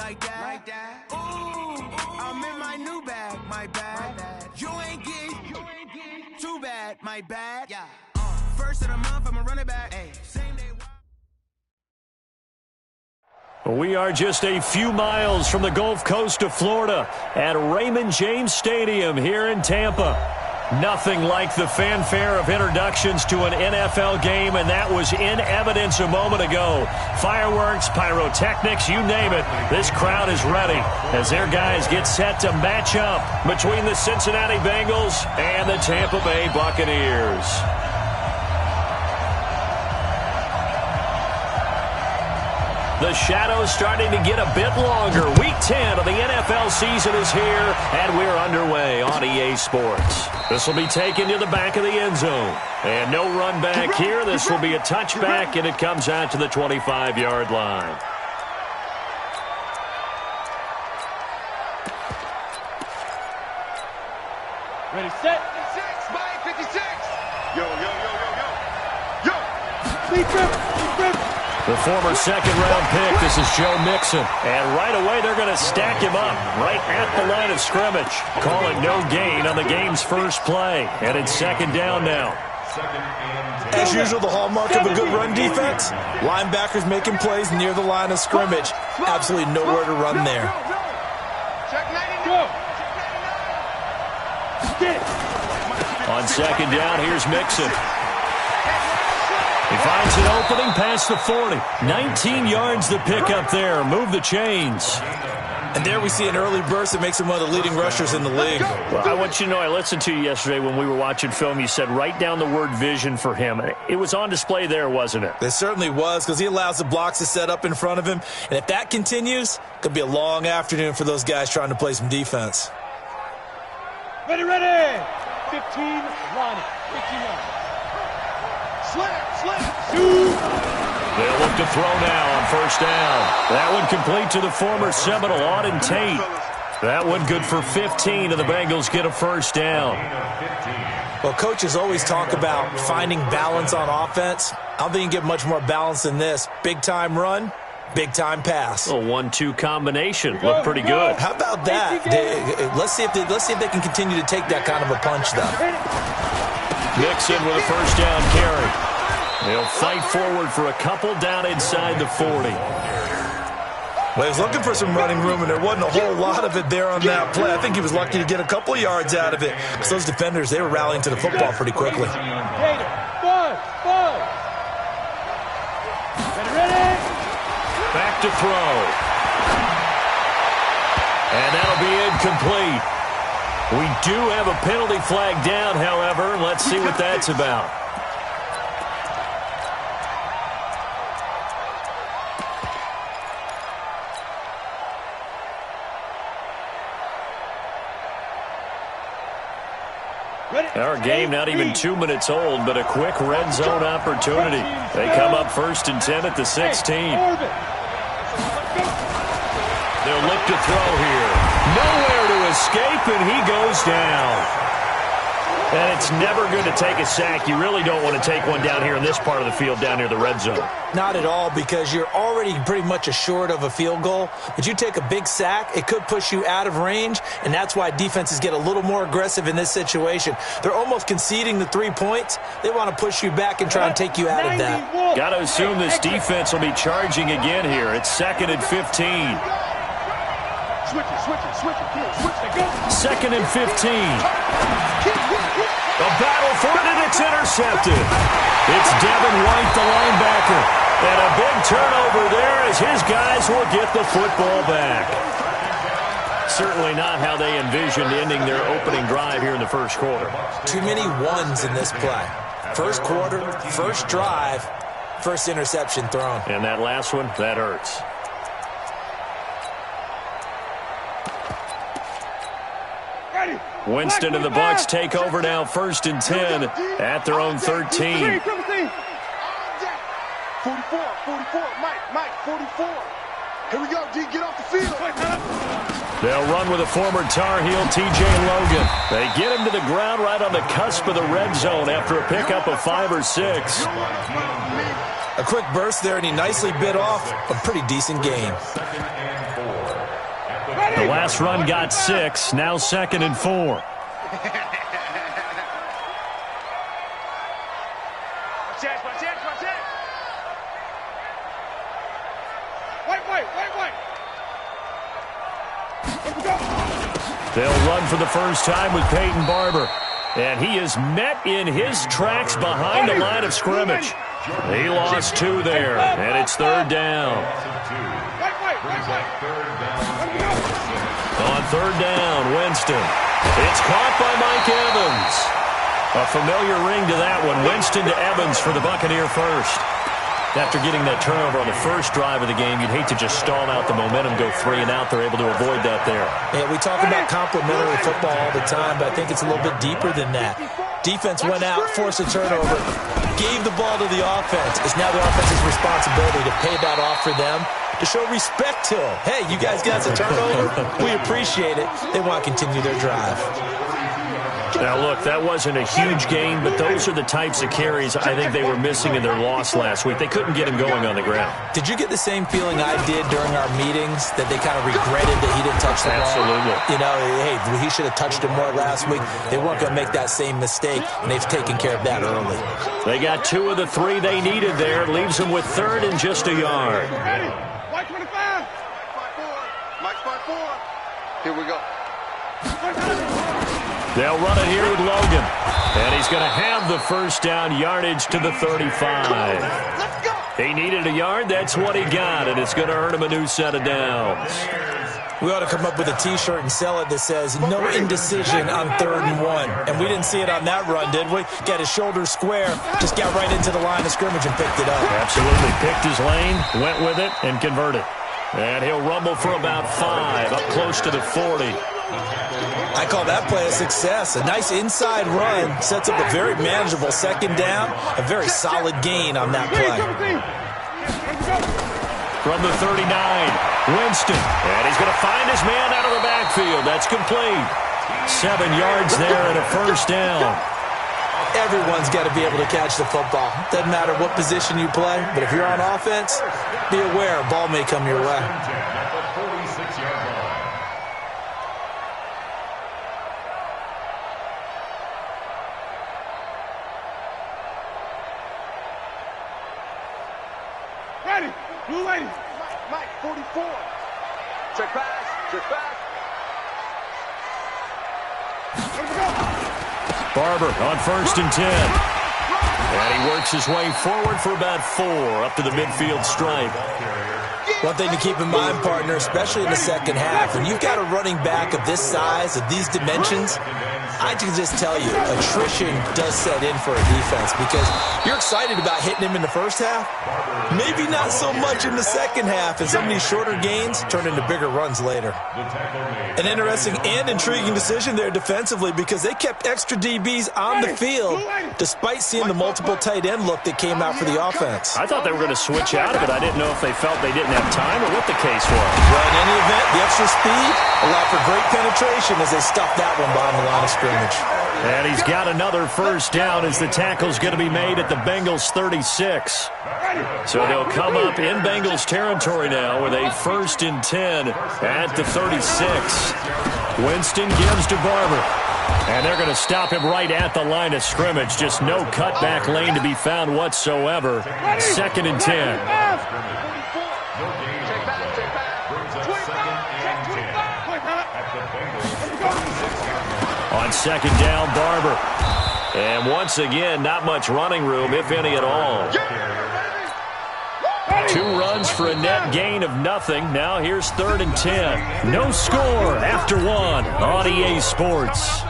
like that. Ooh, I'm in my new bag, my bad. You ain't get too bad, my bad. Yeah. First of the month, I'ma run it back. Ay, same day. We are just a few miles from the Gulf Coast of Florida at Raymond James Stadium here in Tampa. Nothing like the fanfare of introductions to an NFL game, and that was in evidence a moment ago. Fireworks, pyrotechnics, you name it. This crowd is ready as their guys get set to match up between the Cincinnati Bengals and the Tampa Bay Buccaneers. The shadow's starting to get a bit longer. Week 10 of the NFL season is here, and we're underway on EA Sports. This will be taken to the back of the end zone. And no run back here. This will be a touchback, and it comes out to the 25-yard line. Ready, set. 56. Yo. Deep rip. The former second-round pick, this is Joe Mixon. And right away, they're going to stack him up right at the line of scrimmage. Call it no gain on the game's first play. And it's second down now. As usual, the hallmark of a good run defense, linebackers making plays near the line of scrimmage. Absolutely nowhere to run there. On second down, here's Mixon. He finds an opening past the 40. 19 yards to pick up there. Move the chains. And there we see an early burst that makes him one of the leading rushers in the league. Well, I want you to know, I listened to you yesterday when we were watching film. You said write down the word vision for him. It was on display there, wasn't it? It certainly was, because he allows the blocks to set up in front of him. And if that continues, it could be a long afternoon for those guys trying to play some defense. Ready. 15, line it. 15 yards. Slam. They'll look to throw now on first down. That one complete to the former Seminole, Auden Tate. That one good for 15, and the Bengals get a first down. Well, coaches always talk about finding balance on offense. I don't think you can get much more balance than this. Big-time run, big-time pass. A 1-2 combination. Looked pretty good. How about that? Let's see if they can continue to take that kind of a punch, though. Mixon with a first down carry. They'll fight forward for a couple down inside the 40. Well, he was looking for some running room, and there wasn't a whole lot of it there on that play. I think he was lucky to get a couple of yards out of it, because those defenders, they were rallying to the football pretty quickly. Back to throw. And that'll be incomplete. We do have a penalty flag down, however. Let's see what that's about. Our game not even 2 minutes old, but a quick red zone opportunity. They come up 1st and 10 at the 16. They'll look to throw here. Nowhere to escape, and he goes down. And it's never good to take a sack. You really don't want to take one down here in this part of the field, down near the red zone. Not at all, because you're already pretty much assured of a field goal. But you take a big sack, it could push you out of range, and that's why defenses get a little more aggressive in this situation. They're almost conceding the 3 points. They want to push you back and try and take you out of that. Got to assume this defense will be charging again here. It's 2nd and 15. Switch it. 2nd and 15. A battle for it, and it's intercepted. It's Devin White, the linebacker. And a big turnover there as his guys will get the football back. Certainly not how they envisioned ending their opening drive here in the first quarter. Too many ones in this play. First quarter, first drive, first interception thrown. And that last one, that hurts. Winston and the Bucs take over now, 1st and 10 at their own 13. 44, Mike, 44. Here we go, D, get off the field. They'll run with a former Tar Heel, TJ Logan. They get him to the ground right on the cusp of the red zone after a pickup of 5 or 6. A quick burst there, and he nicely bit off a pretty decent gain. last run got 6. Now 2nd and 4. Watch it. Wait. They'll run for the first time with Peyton Barber. And he is met in his tracks behind the line of scrimmage. He lost 2 there, and it's 3rd down. On 3rd down, Winston. It's caught by Mike Evans. A familiar ring to that one. Winston to Evans for the Buccaneer first. After getting that turnover on the first drive of the game, you'd hate to just stall out the momentum, go 3 and out. They're able to avoid that there. Yeah, we talk about complementary football all the time, but I think it's a little bit deeper than that. Defense went out, forced a turnover, gave the ball to the offense. It's now the offense's responsibility to pay that off for them, to show respect to them. Hey, you guys got a turnover? We appreciate it. They want to continue their drive. Now, look, that wasn't a huge gain, but those are the types of carries I think they were missing in their loss last week. They couldn't get him going on the ground. Did you get the same feeling I did during our meetings, that they kind of regretted that he didn't touch the ball? Absolutely. You know, hey, he should have touched it more last week. They weren't going to make that same mistake, and they've taken care of that early. They got 2 of the 3 they needed there. Leaves them with 3rd and just a yard. Ready? White 25. Mike 5-4. Here we go. They'll run it here with Logan. And he's going to have the first down yardage to the 35. He needed a yard. That's what he got. And it's going to earn him a new set of downs. We ought to come up with a T-shirt and sell it that says, no indecision on 3rd and 1. And we didn't see it on that run, did we? Got his shoulders square, just got right into the line of scrimmage and picked it up. Absolutely. Picked his lane, went with it, and converted. And he'll rumble for about 5, up close to the 40. I call that play a success. A nice inside run sets up a very manageable 2nd down, a very solid gain on that play. From the 39, Winston. And he's going to find his man out of the backfield. That's complete. 7 yards there and a first down. Everyone's got to be able to catch the football. Doesn't matter what position you play, but if you're on offense, be aware a ball may come your way. Ready. Blue lady. Mike 44. Check back. Barber on 1st and 10. And he works his way forward for about 4 up to the midfield stripe. One thing to keep in mind, partner, especially in the second half, when you've got a running back of this size, of these dimensions, I can just tell you, attrition does set in for a defense because you're excited about hitting him in the first half. Maybe not so much in the second half, and some of these shorter gains turn into bigger runs later. An interesting and intriguing decision there defensively because they kept extra DBs on the field despite seeing the multiple tight end look that came out for the offense. I thought they were going to switch out of it. I didn't know if they felt they didn't have time or what the case was. Well, in any event, the extra speed allowed for great penetration as they stuffed that one behind the line of scrimmage. And he's got another first down as the tackle's going to be made at the Bengals 36. So they'll come up in Bengals territory now with a 1st and 10 at the 36. Winston gives to Barber. And they're going to stop him right at the line of scrimmage. Just no cutback lane to be found whatsoever. 2nd and 10. On 2nd down, Barber. And once again, not much running room, if any at all. 2 runs for a net gain of nothing. Now here's 3rd and 10. No score after 1 on EA Sports.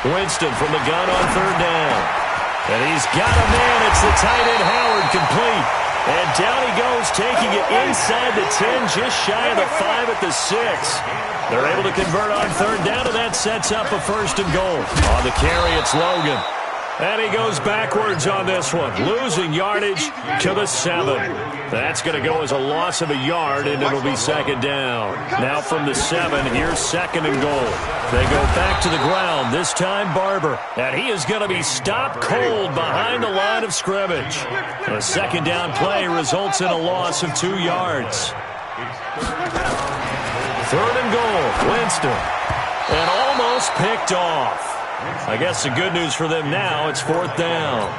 Winston from the gun on 3rd down. And he's got a man. It's the tight end Howard, complete. And down he goes, taking it inside the 10, just shy of the 5 at the 6. They're able to convert on 3rd down, and that sets up a 1st and goal. On the carry, it's Logan. And he goes backwards on this one, losing yardage to the 7. That's going to go as a loss of a yard, and it'll be second down. Now from the 7, here's second and goal. They go back to the ground, this time Barber. And he is going to be stopped cold behind the line of scrimmage. A second down play results in a loss of 2 yards. Third and goal, Winston. And almost picked off. I guess the good news for them now, it's fourth down.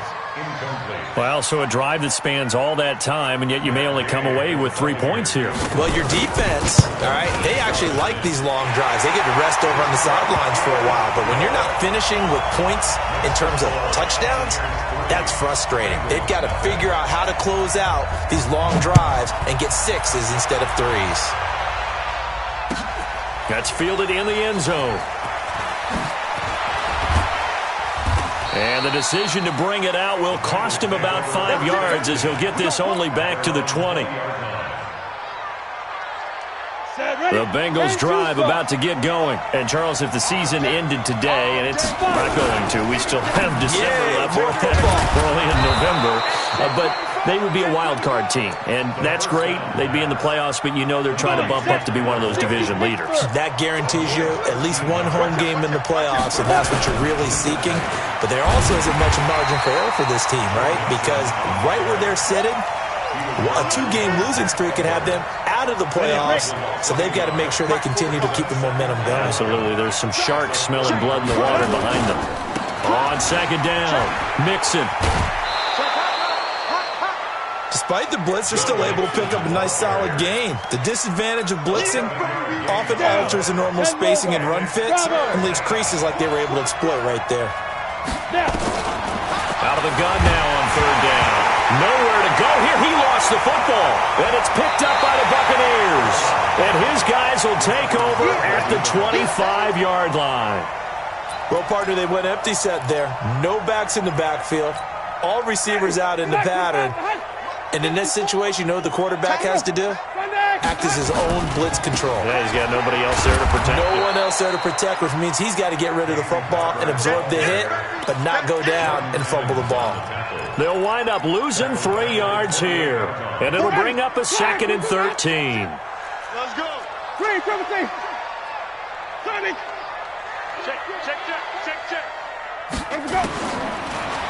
Well, so a drive that spans all that time, and yet you may only come away with 3 points here. Well, your defense, all right, they actually like these long drives. They get to rest over on the sidelines for a while. But when you're not finishing with points in terms of touchdowns, that's frustrating. They've got to figure out how to close out these long drives and get 6s instead of 3s. That's fielded in the end zone. And the decision to bring it out will cost him about 5 yards as he'll get this only back to the 20. The Bengals drive about to get going. And, Charles, if the season ended today, and it's not going to, we still have December left, early in November, but they would be a wild card team. And that's great. They'd be in the playoffs, but you know they're trying to bump up to be one of those division leaders. That guarantees you at least one home game in the playoffs, and that's what you're really seeking. But there also isn't much margin for error for this team, right? Because right where they're sitting, a 2-game losing streak could have them out of the playoffs, so they've got to make sure they continue to keep the momentum going. Absolutely. There's some sharks smelling blood in the water behind them. On second down, Mixon. Despite the blitz, they're still able to pick up a nice solid gain. The disadvantage of blitzing often alters the normal spacing and run fits and leaves creases like they were able to exploit right there. Out of the gun now on third down. Nowhere to go here. He lost the football. And it's picked up by the Buccaneers. And his guys will take over at the 25-yard line. Well, partner, they went empty set there. No backs in the backfield. All receivers out in the pattern. And in this situation, you know what the quarterback has to do? Act as his own blitz control. Yeah, he's got nobody else there to protect him. No one else there to protect, which means he's got to get rid of the football and absorb the hit, but not go down and fumble the ball. They'll wind up losing 3 yards here. And it'll bring up a second and 13. Let's go. Check. Let's go.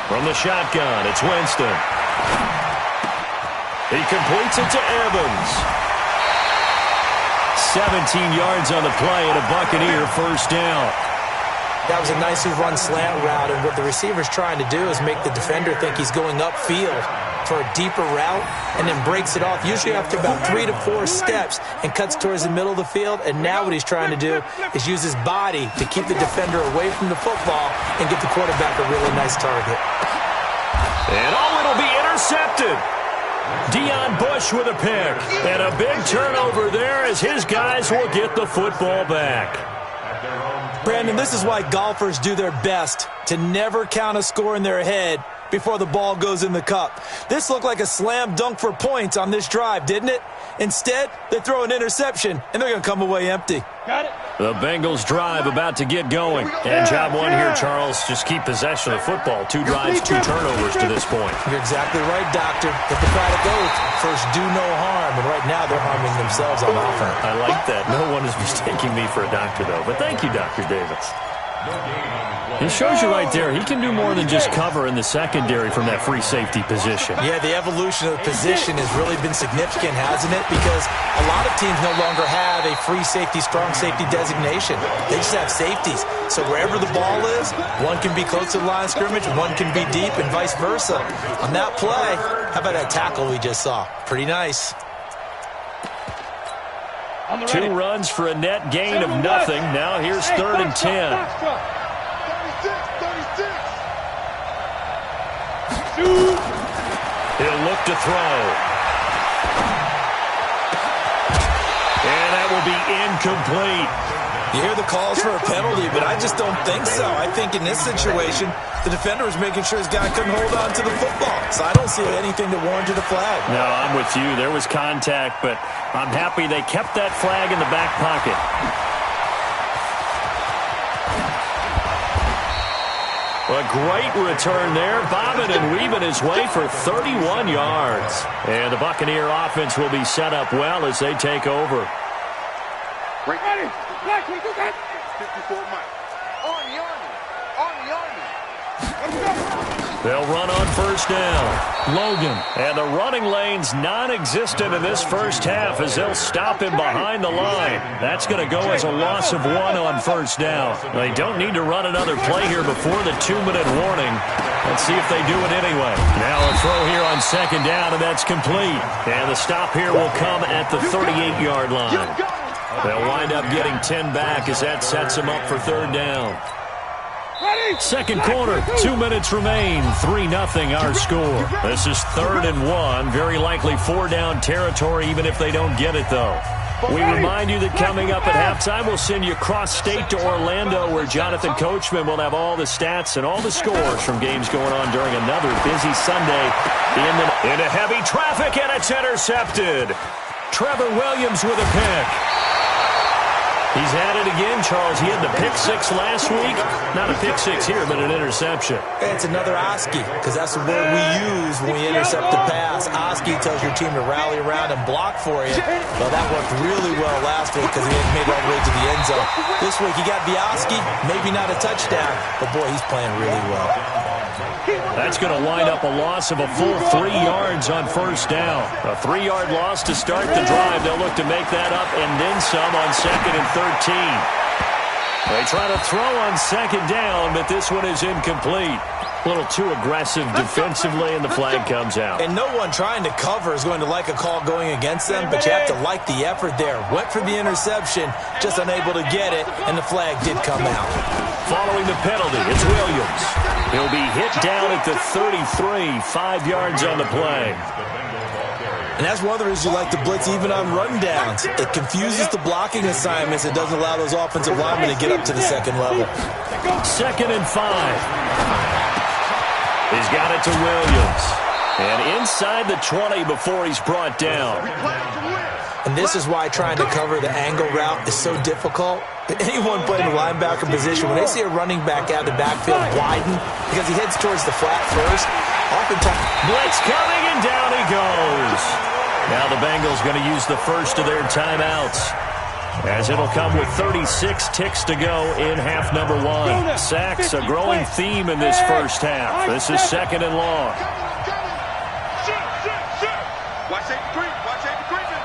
From the shotgun, it's Winston. He completes it to Evans. 17 yards on the play and a Buccaneer first down. That was a nicely run slant route, and what the receiver's trying to do is make the defender think he's going upfield for a deeper route and then breaks it off, usually after about 3 to 4 steps, and cuts towards the middle of the field. And now what he's trying to do is use his body to keep the defender away from the football and get the quarterback a really nice target. And it'll be intercepted. Deion Bush with a pick. And a big turnover there as his guys will get the football back. Brandon, this is why golfers do their best to never count a score in their head before the ball goes in the cup. This looked like a slam dunk for points on this drive, didn't it? Instead, they throw an interception, and they're going to come away empty. Got it. The Bengals drive about to get going. And job one here, Charles, just keep possession of the football. 2 drives, 2 turnovers to this point. You're exactly right, Doctor. Hippocratic oath, first do no harm, and right now they're harming themselves on offense. I like that. No one is mistaking me for a doctor, though. But thank you, Dr. Davis. It shows you right there, he can do more than just cover in the secondary from that free safety position. Yeah, the evolution of the position has really been significant, hasn't it? Because a lot of teams no longer have a free safety, strong safety designation. They just have safeties. So wherever the ball is, one can be close to the line of scrimmage, one can be deep, and vice versa. On that play, how about that tackle we just saw? Pretty nice. 2 runs for a net gain of nothing. Now here's third and 10. 36. He'll look to throw. And that will be incomplete. You hear the calls for a penalty, but I just don't think so. I think in this situation, the defender was making sure his guy couldn't hold on to the football. So I don't see anything that warranted a flag. No, I'm with you. There was contact, but I'm happy they kept that flag in the back pocket. A great return there, bobbing and weaving his way for 31 yards. And the Buccaneer offense will be set up well as they take over. Ready? 54 Mike. Army. Let's go. They'll run on first down. Logan. And the running lane's non-existent in this first half as they'll stop him behind the line. That's going to go as a loss of 1 on first down. They don't need to run another play here before the 2-minute warning. Let's see if they do it anyway. Now a throw here on second down, and that's complete. And the stop here will come at the 38-yard line. They'll wind up getting 10 back as that sets them up for third down. Second quarter, 2 minutes remain. 3-0 our score. This is 3rd and 1. Very likely 4-down territory, even if they don't get it, though. We remind you that coming up at halftime, we'll send you cross-state to Orlando, where Jonathan Coachman will have all the stats and all the scores from games going on during another busy Sunday into heavy traffic, and it's intercepted. Trevor Williams with a pick. He's had it again, Charles. He had the pick 6 last week. Not a pick 6 here, but an interception. It's another Oski, because that's the word we use when we intercept the pass. Oski tells your team to rally around and block for you. Well, that worked really well last week because he made it all the way to the end zone. This week he got the Oski, maybe not a touchdown, but boy, he's playing really well. That's going to wind up a loss of a full 3 yards on first down. A 3-yard loss to start the drive. They'll look to make that up and then some on 2nd and 13. They try to throw on second down, but this one is incomplete. A little too aggressive defensively, and the flag comes out. And no one trying to cover is going to like a call going against them, but you have to like the effort there. Went for the interception, just unable to get it, and the flag did come out. Following the penalty, it's Williams. He'll be hit down at the 33, 5 yards on the play. And that's one of the reasons you like to blitz even on rundowns. It confuses the blocking assignments. It doesn't allow those offensive linemen to get up to the second level. 2nd and 5. He's got it to Williams. And inside the 20 before he's brought down. And this is why trying to cover the angle route is so difficult. Anyone playing the linebacker position, when they see a running back out of the backfield widen, because he heads towards the flat first, oftentimes... Blitz coming, and down he goes. Now the Bengals going to use the first of their timeouts, as it'll come with 36 ticks to go in half number 1. Sacks, a growing theme in this first half. This is 2nd and long. Watch safety creep. Watch safety creeping.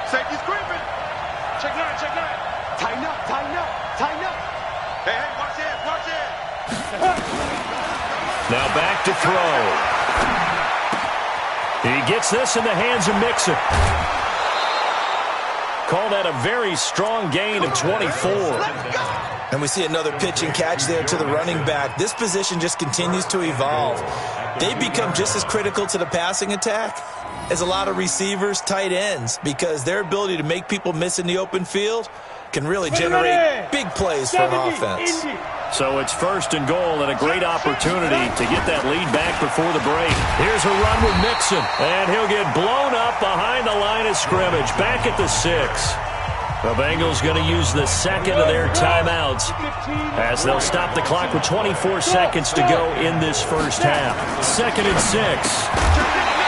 Safety's creeping. Check 9. Tighten up. Hey, watch it. Now back to throw. He gets this in the hands of Mixon. Call that a very strong gain of 24. And we see another pitch and catch there to the running back. This position just continues to evolve. They become just as critical to the passing attack as a lot of receivers, tight ends, because their ability to make people miss in the open field can really generate big plays for an offense. So it's 1st and goal, and a great opportunity to get that lead back before the break. Here's a run with Mixon, and he'll get blown up behind the line of scrimmage, back at the 6. The Bengals going to use the 2nd of their timeouts as they'll stop the clock with 24 seconds to go in this first half. 2nd and 6.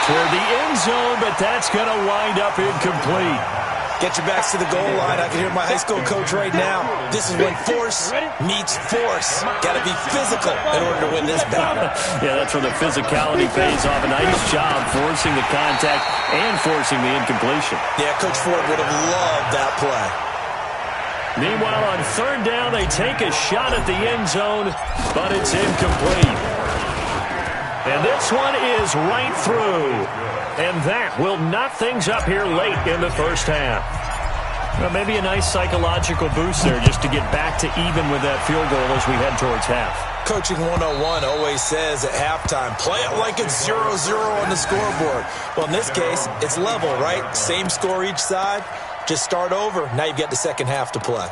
Toward the end zone, but that's going to wind up incomplete. Get your backs to the goal line. I can hear my high school coach right now. This is when force meets force. Got to be physical in order to win this battle. Yeah, that's where the physicality pays off. A nice job forcing the contact and forcing the incompletion. Yeah, Coach Ford would have loved that play. Meanwhile, on 3rd down, they take a shot at the end zone, but it's incomplete. And this one is right through. And that will knock things up here late in the first half. Well, maybe a nice psychological boost there just to get back to even with that field goal as we head towards half. Coaching 101 always says at halftime, play it like it's 0-0 on the scoreboard. Well, in this case, it's level, right? Same score each side. Just start over. Now you've got the second half to play.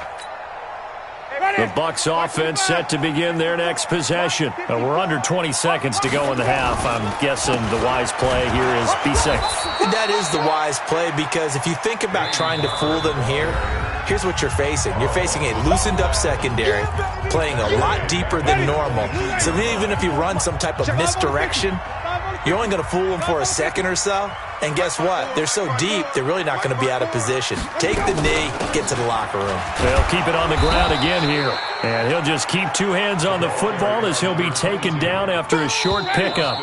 The Bucs offense set to begin their next possession. We're under 20 seconds to go in the half. I'm guessing the wise play here is be safe. That is the wise play, because if you think about trying to fool them here, here's what you're facing. You're facing a loosened-up secondary, playing a lot deeper than normal. So even if you run some type of misdirection, you're only going to fool them for a second or so. And guess what? They're so deep, they're really not going to be out of position. Take the knee, get to the locker room. They'll keep it on the ground again here. And he'll just keep two hands on the football as he'll be taken down after a short pickup.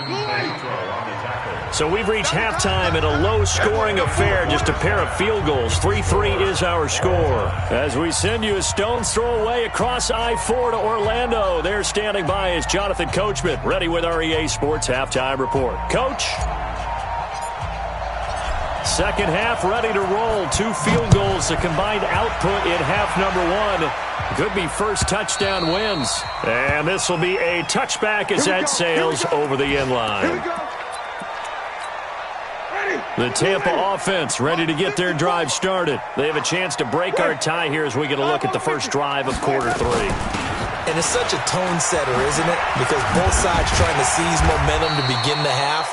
So we've reached halftime in a low-scoring affair, just a pair of field goals. 3-3 is our score. As we send you a stone's throw away across I-4 to Orlando. There standing by is Jonathan Coachman, ready with our EA Sports Halftime Report. Coach? Second half ready to roll. 2 field goals, the combined output in half number 1. Could be first touchdown wins. And this will be a touchback as that sails over the end line. The Tampa offense ready to get their drive started. They have a chance to break our tie here as we get a look at the first drive of quarter 3. And it's such a tone setter, isn't it? Because both sides trying to seize momentum to begin the half.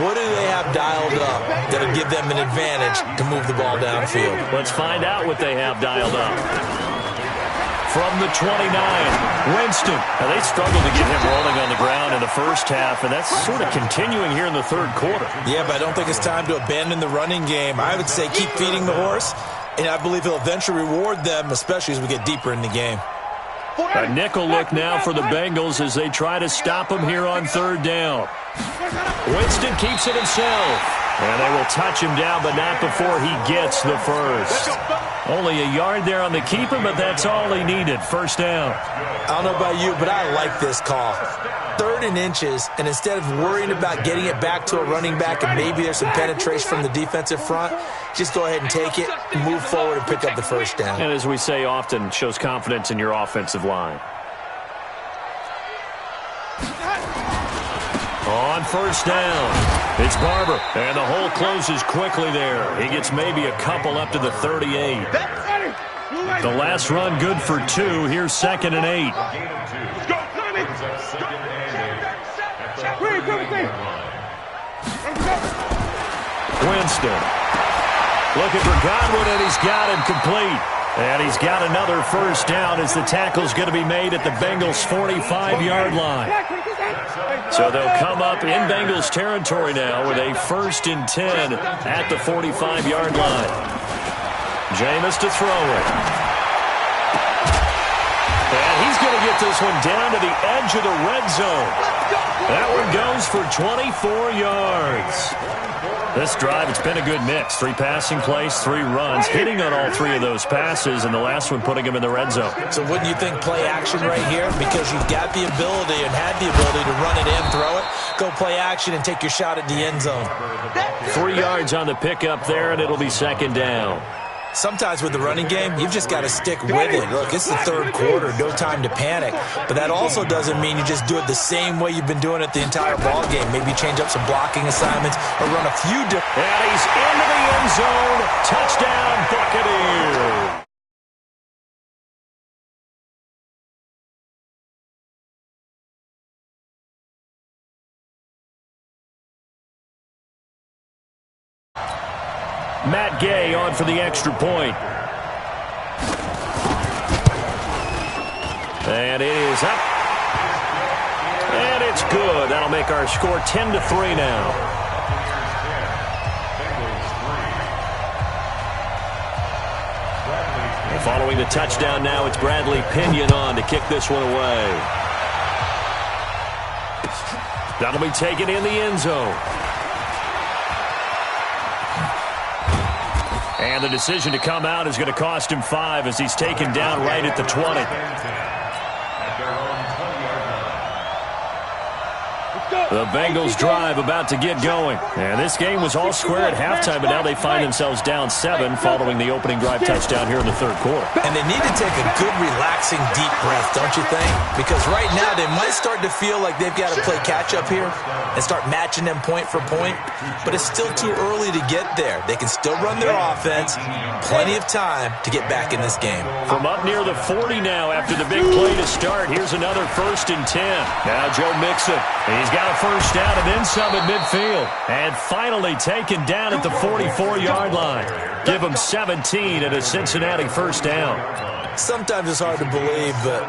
What do they have dialed up that'll give them an advantage to move the ball downfield? Let's find out what they have dialed up. From the 29, Winston. Now, they struggled to get him rolling on the ground in the first half, and that's sort of continuing here in the third quarter. Yeah, but I don't think it's time to abandon the running game. I would say keep feeding the horse, and I believe he'll eventually reward them, especially as we get deeper in the game. A nickel look now for the Bengals as they try to stop him here on third down. Winston keeps it himself. And they will touch him down, but not before he gets the first. Only a yard there on the keeper, but that's all he needed. First down. I don't know about you, but I like this call. 3rd and inches, and instead of worrying about getting it back to a running back and maybe there's some penetration from the defensive front, just go ahead and take it and move forward and pick up the first down. And as we say often, shows confidence in your offensive line. On first down, it's Barber, and the hole closes quickly there. He gets maybe a couple up to the 38. The last run good for 2. Here's 2nd and 8. Winston looking for Godwin, and he's got him complete. And he's got another first down as the tackle's going to be made at the Bengals' 45-yard line. So they'll come up in Bengals territory now with a 1st and 10 at the 45-yard line. Jameis to throw it. And he's going to get this one down to the edge of the red zone. That one goes for 24 yards. This drive, it's been a good mix. 3 passing plays, 3 runs, hitting on all 3 of those passes, and the last one putting him in the red zone. So wouldn't you think play action right here? Because you've got the ability and had the ability to run it in, throw it, go play action, and take your shot at the end zone. 3 yards on the pickup there, and it'll be 2nd down. Sometimes with the running game, you've just got to stick with it. Look, it's the third quarter, no time to panic. But that also doesn't mean you just do it the same way you've been doing it the entire ball game. Maybe change up some blocking assignments or run a few different. And he's into the end zone. Touchdown, Buccaneers. Matt Gay on for the extra point. And it is up. And it's good. That'll make our score 10-3 now. Following the touchdown now, it's Bradley Pinion on to kick this one away. That'll be taken in the end zone. And the decision to come out is going to cost him 5 as he's taken down right at the 20. The Bengals drive about to get going. And this game was all square at halftime, but now they find themselves down 7 following the opening drive touchdown here in the third quarter. And they need to take a good, relaxing, deep breath, don't you think? Because right now they might start to feel like they've got to play catch-up here and start matching them point for point. But it's still too early to get there. They can still run their offense. Plenty of time to get back in this game. From up near the 40 now after the big play to start, here's another 1st and 10. Now Joe Mixon. He's got got a first down and then some at midfield. And finally taken down at the 44-yard line. Give them 17 at a Cincinnati first down. Sometimes it's hard to believe, but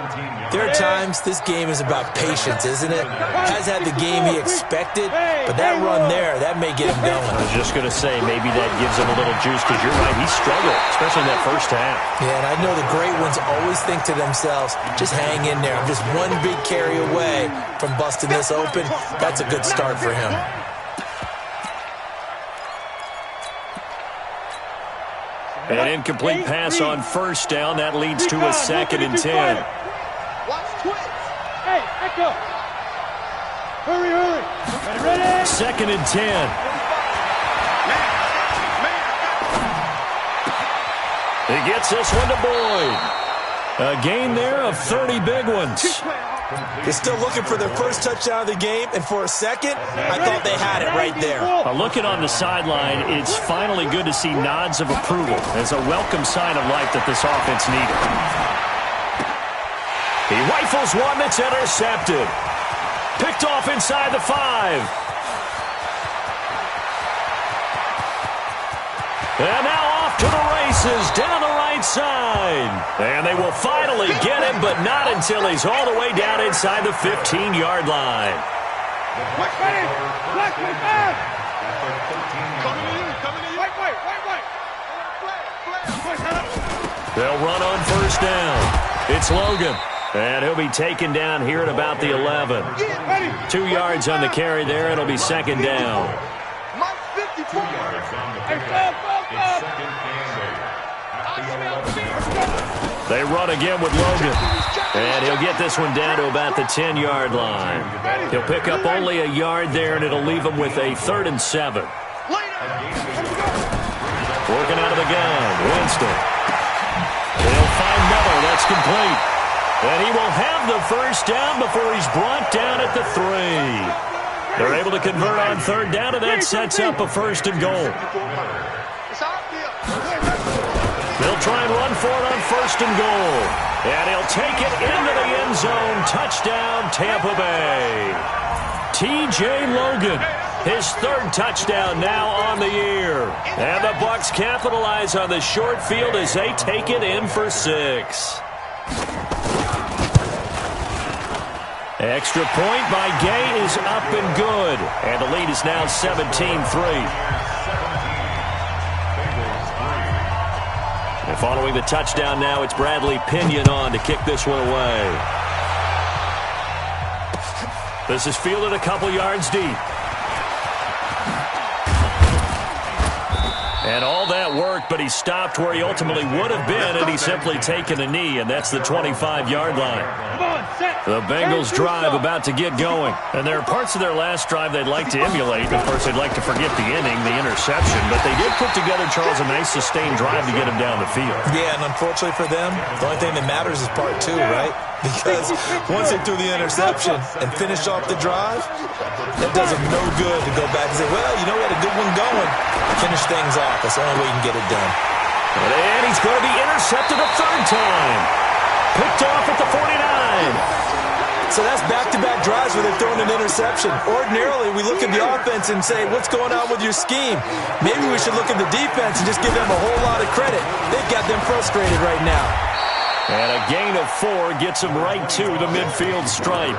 there are times this game is about patience, isn't it? Has had the game he expected, but that run there, that may get him going. I was just going to say, maybe that gives him a little juice, because you're right, he struggled, especially in that first half. Yeah, and I know the great ones always think to themselves, just hang in there. I'm just one big carry away from busting this open. That's a good start for him. An incomplete pass on first down. That leads to a 2nd and 10. Watch twitch. Hey, echo. Hurry, hurry. Ready? 2nd and 10. He gets this one to Boyd. A gain there of 30 big ones. They're still looking for their first touchdown of the game, and for a second, I thought they had it right there. Looking on the sideline, it's finally good to see nods of approval as a welcome sign of life that this offense needed. He rifles one that's intercepted. Picked off inside the 5. And now off to the races down the right side. And they will finally get him, but not until he's all the way down inside the 15-yard line. They'll run on first down. It's Logan. And he'll be taken down here at about the 11. 2 yards on the carry there. It'll be 2nd down. They run again with Logan. And he'll get this one down to about the 10-yard line. He'll pick up only a yard there, and it'll leave him with a 3rd and 7. Working out of the gun, Winston. He'll find Miller. That's complete. And he will have the first down before he's brought down at the 3. They're able to convert on 3rd down, and that sets up a 1st and goal. They'll try and run for it on 1st and goal. And he'll take it into the end zone. Touchdown, Tampa Bay. T.J. Logan, his 3rd touchdown now on the year. And the Bucs capitalize on the short field as they take it in for 6. Extra point by Gay is up and good. And the lead is now 17-3. And following the touchdown now, it's Bradley Pinion on to kick this one away. This is fielded a couple yards deep. And all that worked, but he stopped where he ultimately would have been, and he's simply taken a knee, and that's the 25-yard line. The Bengals drive about to get going. And there are parts of their last drive they'd like to emulate. Of course, they'd like to forget the inning, the interception, but they did put together, Charles, a nice sustained drive to get him down the field. Yeah, and unfortunately for them, the only thing that matters is part 2, right? Because once they threw the interception and finished off the drive, that does them no good to go back and say, well, you know, we had a good one going. Finish things off. That's the only way you can get it done. And he's going to be intercepted a 3rd time. Picked off at the 49. So that's back-to-back drives where they're throwing an interception. Ordinarily, we look at the offense and say, what's going on with your scheme? Maybe we should look at the defense and just give them a whole lot of credit. They've got them frustrated right now. And a gain of 4 gets him right to the midfield stripe.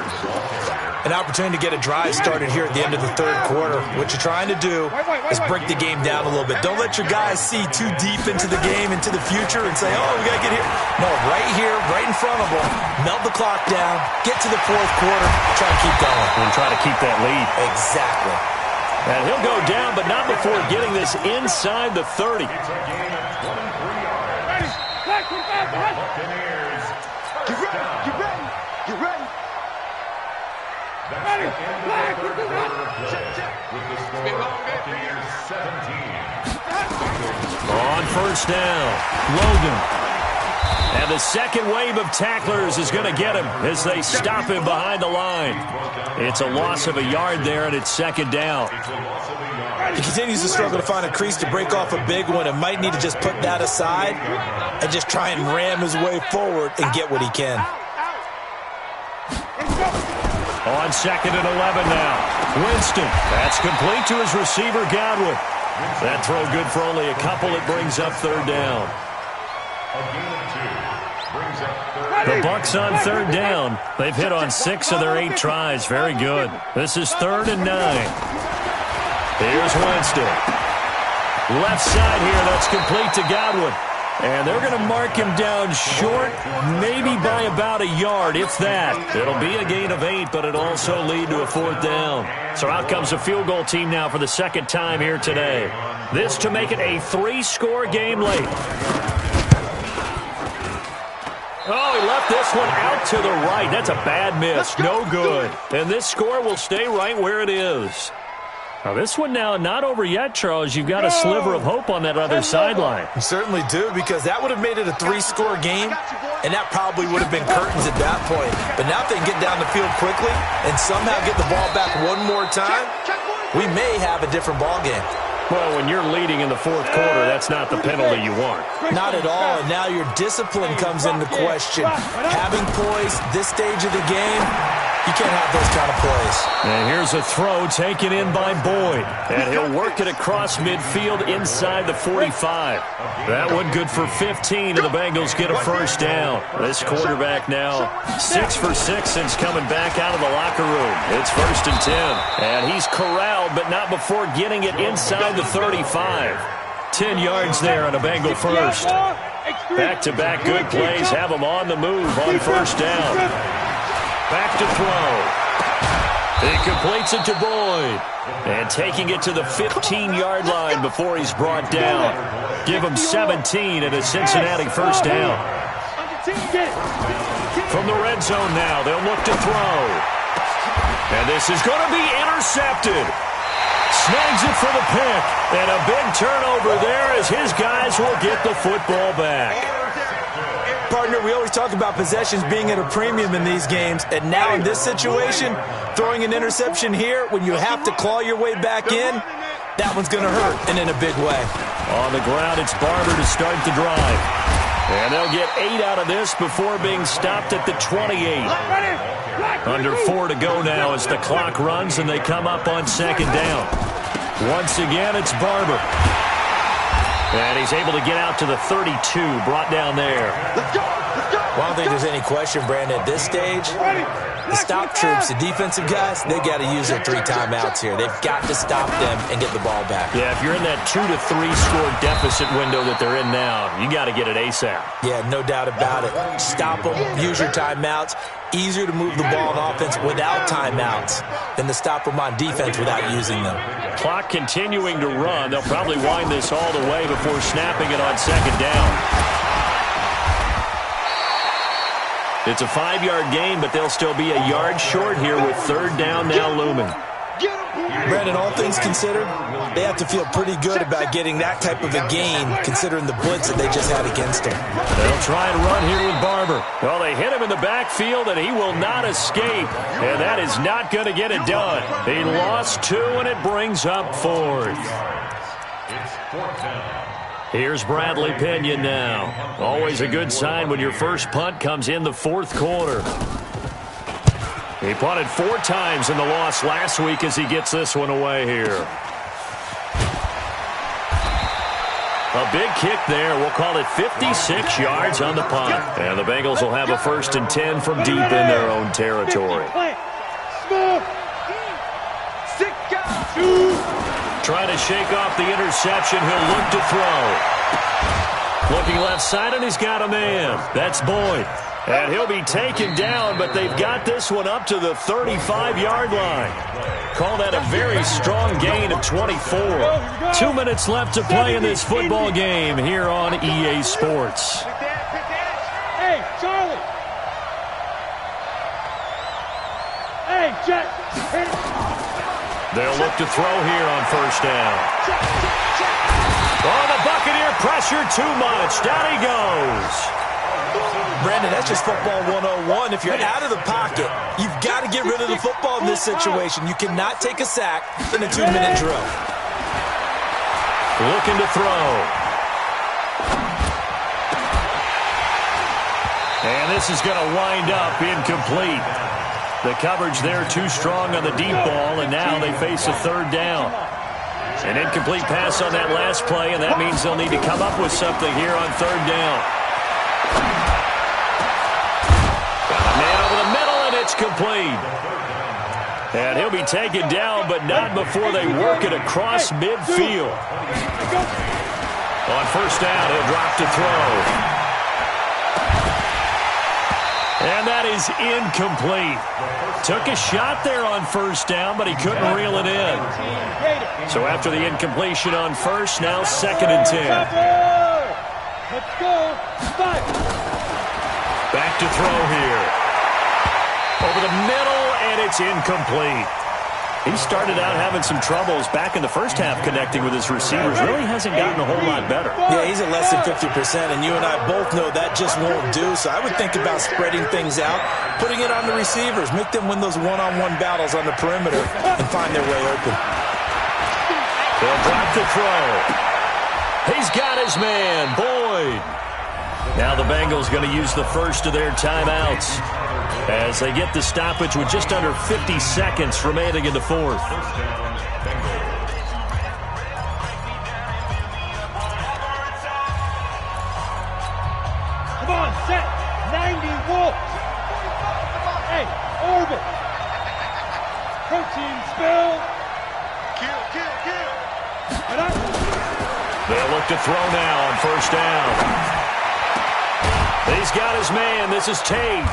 An opportunity to get a drive started here at the end of the 3rd quarter. What you're trying to do is break the game down a little bit. Don't let your guys see too deep into the game, into the future, and say, oh, we got to get here. No, right here, right in front of them, melt the clock down, get to the 4th quarter, try to keep going. And try to keep that lead. Exactly. And he'll go down, but not before getting this inside the 30. Get ready. On first down, Logan. And the second wave of tacklers is going to get him as they stop him behind the line. It's a loss of a yard there, and it's 2nd down. He continues to struggle to find a crease to break off a big one and might need to just put that aside and just try and ram his way forward and get what he can. On 2nd and 11 now. Winston. That's complete to his receiver, Godwin. That throw good for only a couple. It brings up 3rd down. The Bucs on 3rd down. They've hit on 6 of their 8 tries. Very good. This is 3rd and 9. Here's Winston. Left side here. That's complete to Godwin. And they're going to mark him down short, maybe by about a yard, if that. It'll be a gain of 8, but it'll also lead to a 4th down. So out comes a field goal team now for the 2nd time here today. This to make it a 3-score game late. Oh, he left this one out to the right. That's a bad miss. No good. And this score will stay right where it is. Now, this one now not over yet, Charles. You've got a sliver of hope on that other sideline. You certainly do, because that would have made it a 3-score game, and that probably would have been curtains at that point. But now if they can get down the field quickly and somehow get the ball back one more time, we may have a different ball game. Well, when you're leading in the 4th quarter, that's not the penalty you want. Not at all, and now your discipline comes into question. Having poise this stage of the game, you can't have those kind of plays. And here's a throw taken in by Boyd. And he'll work it across midfield inside the 45. That one good for 15, and the Bengals get a 1st down. This quarterback now 6 for 6 since coming back out of the locker room. It's 1st and 10. And he's corralled, but not before getting it inside the 35. 10 yards there on a Bengal 1st. Back-to-back good plays have him on the move on 1st down. Back to throw. He completes it to Boyd. And taking it to the 15-yard line before he's brought down. Give him 17 and a Cincinnati 1st down. From the red zone now, they'll look to throw. And this is going to be intercepted. Snags it for the pick. And a big turnover there as his guys will get the football back. Partner, we always talk about possessions being at a premium in these games, and now in this situation, throwing an interception here when you have to claw your way back in, that one's going to hurt, and in a big way. On the ground, it's Barber to start the drive. And they'll get 8 out of this before being stopped at the 28. Under 4 to go now as the clock runs, and they come up on 2nd down. Once again, it's Barber. And he's able to get out to the 32, brought down there. Well, I don't think there's any question, Brandon, at this stage, the stop troops, the defensive guys, they got to use their 3 timeouts here. They've got to stop them and get the ball back. Yeah, if you're in that 2 to 3 score deficit window that they're in now, you got to get it ASAP. Yeah, no doubt about it. Stop them, use your timeouts. Easier to move the ball on offense without timeouts than to stop them on defense without using them. Clock continuing to run. They'll probably wind this all the way before snapping it on 2nd down. It's a 5-yard gain, but they'll still be a yard short here with 3rd down now looming. Brandon, all things considered, they have to feel pretty good about getting that type of a gain considering the blitz that they just had against them. They'll try and run here with Barber. Well, they hit him in the backfield, and he will not escape. And that is not going to get it done. He lost 2, and it brings up 4th. Here's Bradley Pinion now. Always a good sign when your first punt comes in the 4th quarter. He punted 4 times in the loss last week as he gets this one away here. A big kick there. We'll call it 56 yards on the punt. And the Bengals will have a 1st and 10 from deep in their own territory. Trying to shake off the interception. He'll look to throw. Looking left side, and he's got a man. That's Boyd. And he'll be taken down, but they've got this one up to the 35-yard line. Call that a very strong gain of 24. 2 minutes left to play in this football game here on EA Sports. Hey, Charlie. Hey, Jet. They'll look to throw here on 1st down. Oh, the Buccaneer pressure too much. Down he goes. Brandon, that's just football 101. If you're out of the pocket, you've got to get rid of the football in this situation. You cannot take a sack in a 2-minute drill. Looking to throw. And this is going to wind up incomplete. The coverage there too strong on the deep ball, and now they face a third down. An incomplete pass on that last play, and that means they'll need to come up with something here on third down. Man over the middle, and it's complete. And he'll be taken down, but not before they work it across midfield. On first down, he'll drop to throw. And that is incomplete. Took a shot there on first down, but he couldn't reel it in. So after the incompletion on first, now 2nd and 10. Let's go. Back to throw here. Over the middle, and it's incomplete. He started out having some troubles back in the first half connecting with his receivers. Really hasn't gotten a whole lot better. Yeah, he's at less than 50%, and you and I both know that just won't do. So I would think about spreading things out, putting it on the receivers, make them win those one-on-one battles on the perimeter, and find their way open. They'll drop the throw. He's got his man, Boyd. Now the Bengals going to use the first of their timeouts as they get the stoppage with just under 50 seconds remaining in the fourth. Come on, set. 90 Wolves. Hey, orbit. Protein spill. Kill. They'll look to throw now on first down. He's got his man. This is Tate.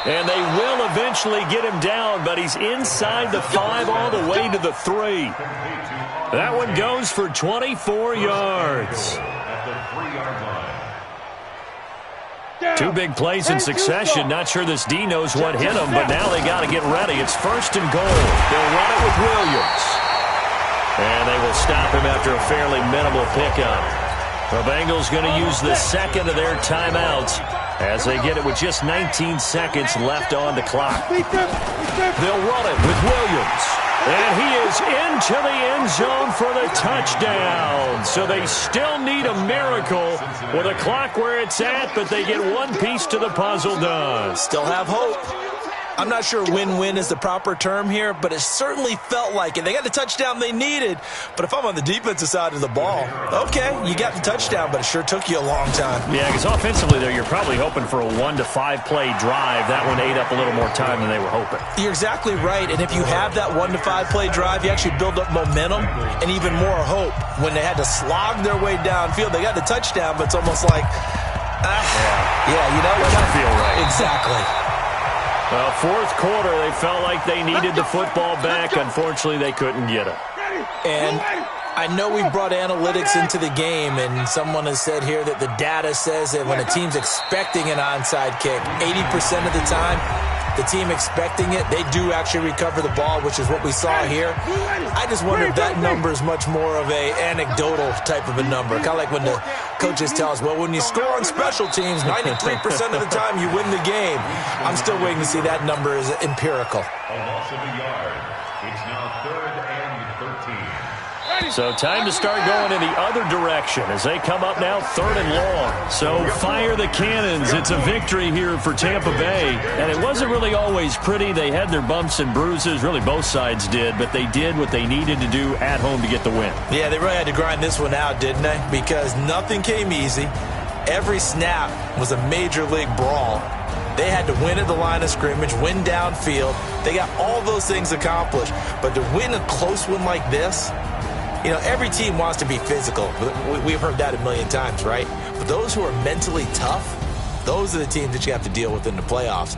And they will eventually get him down, but he's inside the 5 all the way to the 3. That one goes for 24 yards. Two big plays in succession. Not sure this D knows what hit him, but now they got to get ready. It's 1st and goal. They'll run it with Williams. And they will stop him after a fairly minimal pickup. The Bengals going to use the second of their timeouts as they get it with just 19 seconds left on the clock. They'll run it with Williams. And he is into the end zone for the touchdown. So they still need a miracle with a clock where it's at, but they get one piece to the puzzle done. Still have hope. I'm not sure win-win is the proper term here, but it certainly felt like it. They got the touchdown they needed, but if I'm on the defensive side of the ball, okay, you got the touchdown, but it sure took you a long time. Yeah, because offensively, though, you're probably hoping for a 1 to 5 play drive. That one ate up a little more time than they were hoping. You're exactly right, and if you have that 1 to 5 play drive, you actually build up momentum and even more hope. When they had to slog their way downfield, they got the touchdown, but it's almost like, you know, it doesn't feel right. Exactly. Well, fourth quarter, they felt like they needed the football back. Unfortunately, they couldn't get it. And I know we brought analytics into the game, and someone has said here that the data says that when a team's expecting an onside kick, 80% of the time, the team expecting it, they do actually recover the ball, which is what we saw here. I just wonder if that number is much more of a anecdotal type of a number. Kind of like when the coaches tell us, well, when you score on special teams, 93% of the time you win the game. I'm still waiting to see that number is empirical. A loss of a yard. It's now 3rd and 13. So time to start going in the other direction as they come up now 3rd and long. So fire the cannons. It's a victory here for Tampa Bay. And it wasn't really always pretty. They had their bumps and bruises. Really both sides did. But they did what they needed to do at home to get the win. Yeah, they really had to grind this one out, didn't they? Because nothing came easy. Every snap was a major league brawl. They had to win at the line of scrimmage, win downfield. They got all those things accomplished. But to win a close one like this, you know, every team wants to be physical. We've heard that a million times, right? But those who are mentally tough, those are the teams that you have to deal with in the playoffs.